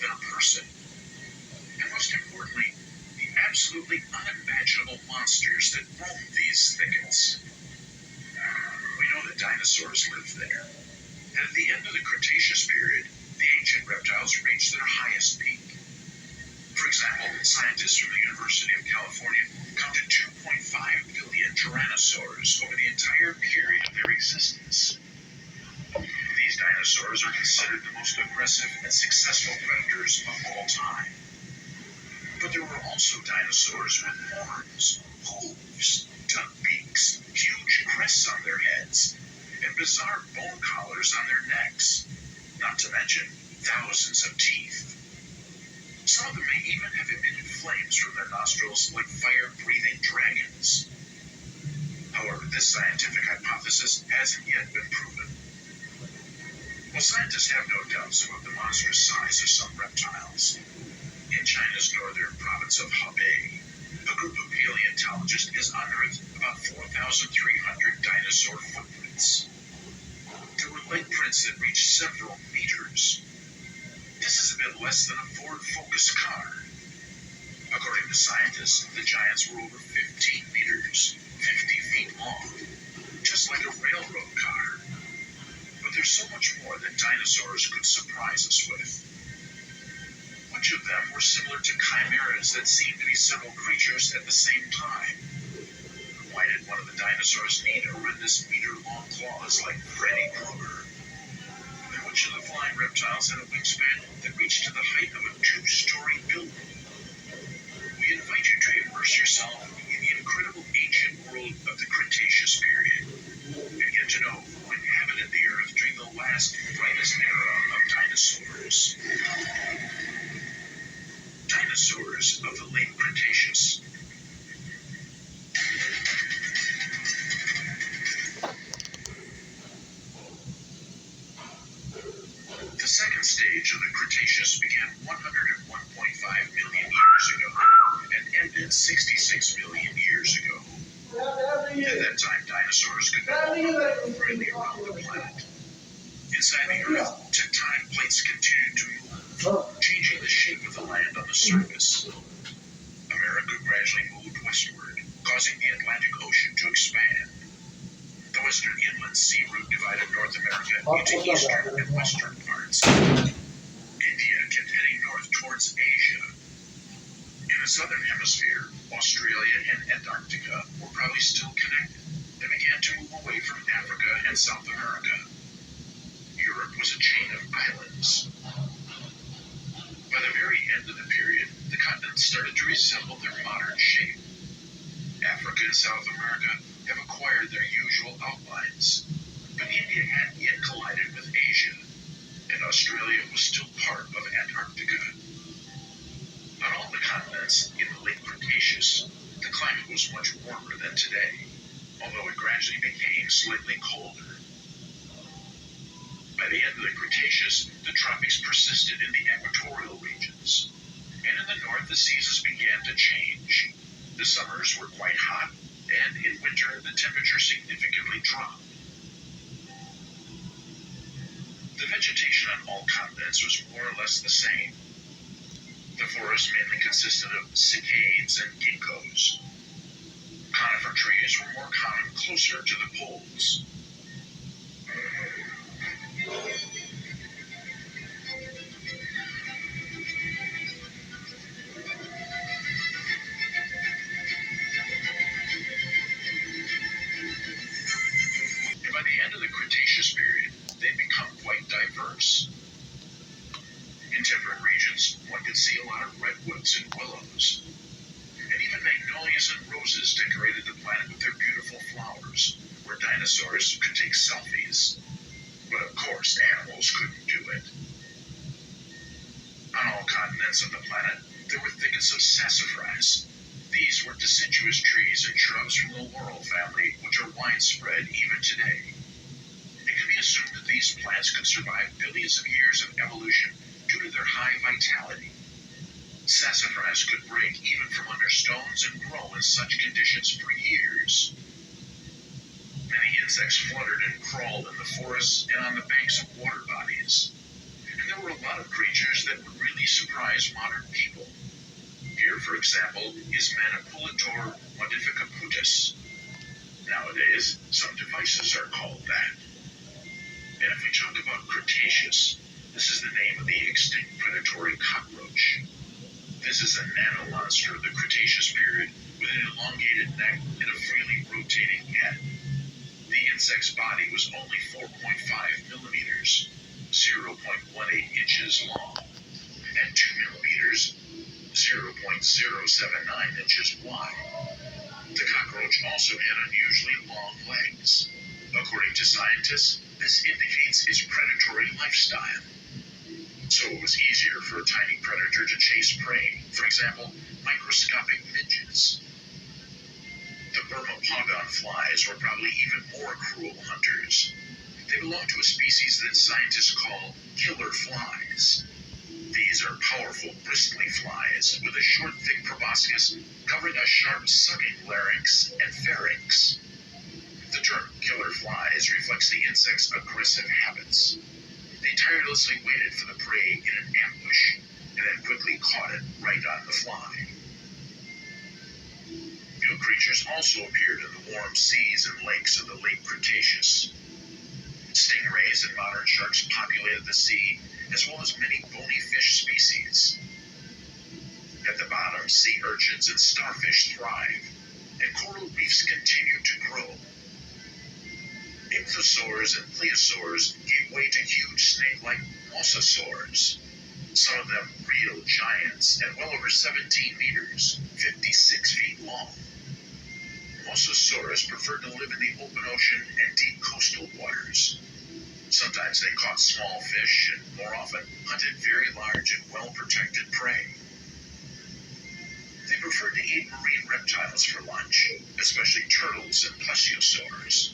than a person. And most importantly, the absolutely unimaginable monsters that roam these thickets. We know that dinosaurs lived there, and at the end of the Cretaceous period, the ancient reptiles reached their highest peak. For example, scientists from the University of California counted 2.5 billion tyrannosaurs over the entire period of their existence. These dinosaurs are considered the most aggressive and successful predators of all time. But there were also dinosaurs with horns, hooves, duck beaks, huge crests on their heads, and bizarre bone collars on their necks, not to mention thousands of teeth. Some of them may even have emitted flames from their nostrils like fire-breathing dragons. However, this scientific hypothesis hasn't yet been proven. While scientists have no doubts about the monstrous size of some reptiles, in China's northern province of Hebei, a group of paleontologists has unearthed about 4,300 dinosaur footprints. There were leg prints that reached several meters. This is a bit less than a Ford Focus car. According to scientists, the giants were over 15 meters, 50 feet long, just like a railroad car. But there's so much more that dinosaurs could surprise us with. Which of them were similar to chimeras that seemed to be several creatures at the same time? Why did one of the dinosaurs need horrendous meter-long claws like Freddy Krueger? And which of the flying reptiles had a wingspan that reached to the height of a two-story building? We invite you to immerse yourself in the incredible ancient world of the Cretaceous period and get to know who inhabited the Earth during the last brightest era of dinosaurs. Dinosaurs of the late Cretaceous. The second stage of the Cretaceous began 101.5 million years ago and ended 66 million years ago. At that time, dinosaurs could no longer move freely around the planet. Inside the Earth, tectonic plates continued to move, changing the shape of the land on the surface. America gradually moved westward, causing the Atlantic Ocean to expand. The western inland sea route divided North America into eastern and western parts. India kept heading north towards Asia. In the southern hemisphere, Australia and Antarctica were probably still connected and began to move away from Africa and South America. Europe was a chain of islands. By the very end of the period, the continents started to resemble their modern shape. Africa and South America have acquired their usual outlines, but India hadn't yet collided with Asia, and Australia was still part of Antarctica. On all the continents in the late Cretaceous, the climate was much warmer than today, although it gradually became slightly colder. By the end of the Cretaceous, the tropics persisted in the equatorial regions, and in the north the seasons began to change. The summers were quite hot, and in winter the temperature significantly dropped. The vegetation on all continents was more or less the same. The forest mainly consisted of cycads and ginkgos. Conifer trees were more common closer to the poles. And by the end of the Cretaceous period, they'd become quite diverse. In temperate regions, one could see a lot of redwoods and willows. And even magnolias and roses decorated the planet with their beautiful flowers, where dinosaurs could take selfies. But of course, animals couldn't do it. On all continents of the planet, there were thickets of sassafras. These were deciduous trees and shrubs from the laurel family, which are widespread even today. It can be assumed that these plants could survive billions of years of evolution due to their high vitality. Sassafras could break even from under stones and grow in such conditions for years. Many insects fluttered and crawled in the forests and on the banks of water bodies. And there were were a lot of creatures that would really surprise modern people. Here, for example, is Manipulator modificaputus. Nowadays, some devices are called that. And if we talk about Cretaceous, this is the name of the extinct predatory cockroach. This is a nanomonster of the Cretaceous period with an elongated neck and a freely rotating head. The insect's body was only 4.5 millimeters, 0.18 inches long, and 2 millimeters, 0.079 inches wide. The cockroach also had unusually long legs. According to scientists, this indicates its predatory lifestyle. So it was easier for a tiny predator to chase prey, for example, microscopic midges. The Burma pogon flies were probably even more cruel hunters. They belong to a species that scientists call killer flies. These are powerful, bristly flies with a short, thick proboscis covering a sharp sucking larynx and pharynx. The term killer flies reflects the insect's aggressive habits. They tirelessly waited for the prey in an ambush and then quickly caught it right on the fly. New creatures also appeared in the warm seas and lakes of the late Cretaceous. Stingrays and modern sharks populated the sea, as well as many bony fish species. At the bottom, sea urchins and starfish thrive, and coral reefs continue to grow. Ichthyosaurs and plesiosaurs gave way to huge snake-like mosasaurs, some of them real giants and well over 17 meters, 56 feet long. Mosasaurus preferred to live in the open ocean and deep coastal waters. Sometimes they caught small fish and, more often, hunted very large and well-protected prey. They preferred to eat marine reptiles for lunch, especially turtles and plesiosaurs.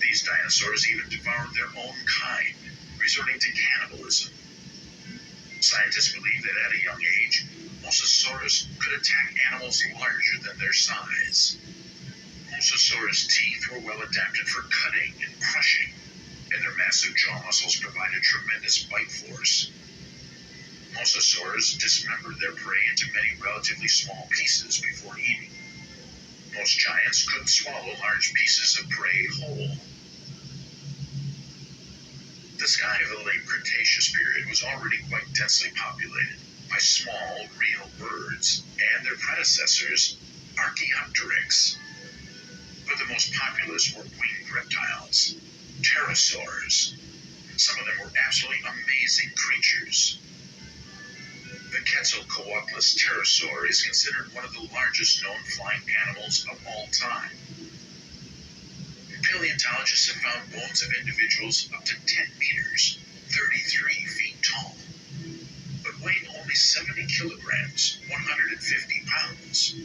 These dinosaurs even devoured their own kind, resorting to cannibalism. Scientists believe that at a young age, Mosasaurus could attack animals larger than their size. Mosasaurus' teeth were well adapted for cutting and crushing, and their massive jaw muscles provided tremendous bite force. Mosasaurs dismembered their prey into many relatively small pieces before eating. Most giants couldn't swallow large pieces of prey whole. The sky of the late Cretaceous period was already quite densely populated by small, real birds and their predecessors, Archaeopteryx. But the most populous were winged reptiles, pterosaurs. Some of them were absolutely amazing creatures. The Quetzalcoatlus pterosaur is considered one of the largest known flying animals of all time. Paleontologists have found bones of individuals up to 10 meters, 33 feet tall, but weighing only 70 kilograms, 150 pounds.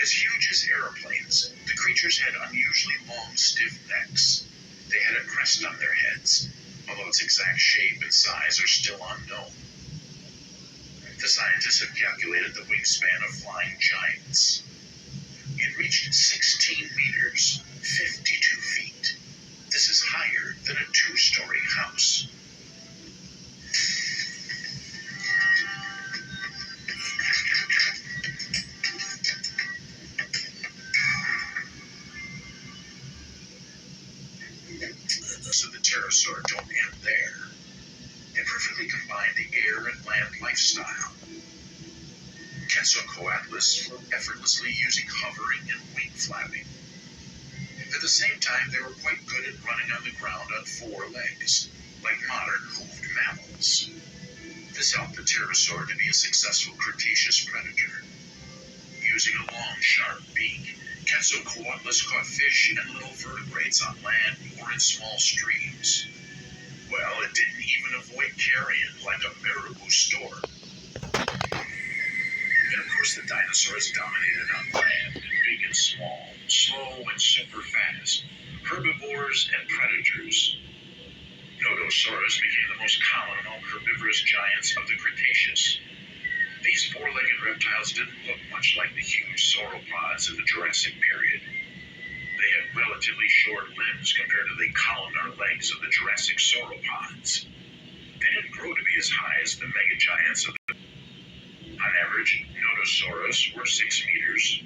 As huge as airplanes, the creatures had unusually long, stiff necks. They had a crest on their heads, although its exact shape and size are still unknown. The scientists have calculated the wingspan of flying giants. It reached 16 meters, 52 feet. This is higher than a two-story house. So the pterosaur don't end there. They perfectly combine the air and land lifestyle. Quetzalcoatlus flew effortlessly using hovering and wing flapping. At the same time, they were quite good at running on the ground on four legs, like modern hoofed mammals. This helped the pterosaur to be a successful Cretaceous predator. Using a long, sharp beak, Quetzalcoatlus caught fish and little vertebrates on land or in small streams. Well, it didn't even avoid carrion like a marabou stork. And of course, the dinosaurs dominated on land, big and small, slow and super fast, herbivores and predators. Nodosaurus became the most common among herbivorous giants of the Cretaceous. These four-legged reptiles didn't look much like the huge sauropods of the Jurassic period. They had relatively short limbs compared to the columnar legs of the Jurassic sauropods. They didn't grow grow to be as high as the megagiants of the. On average, Nodosaurus were 6 meters,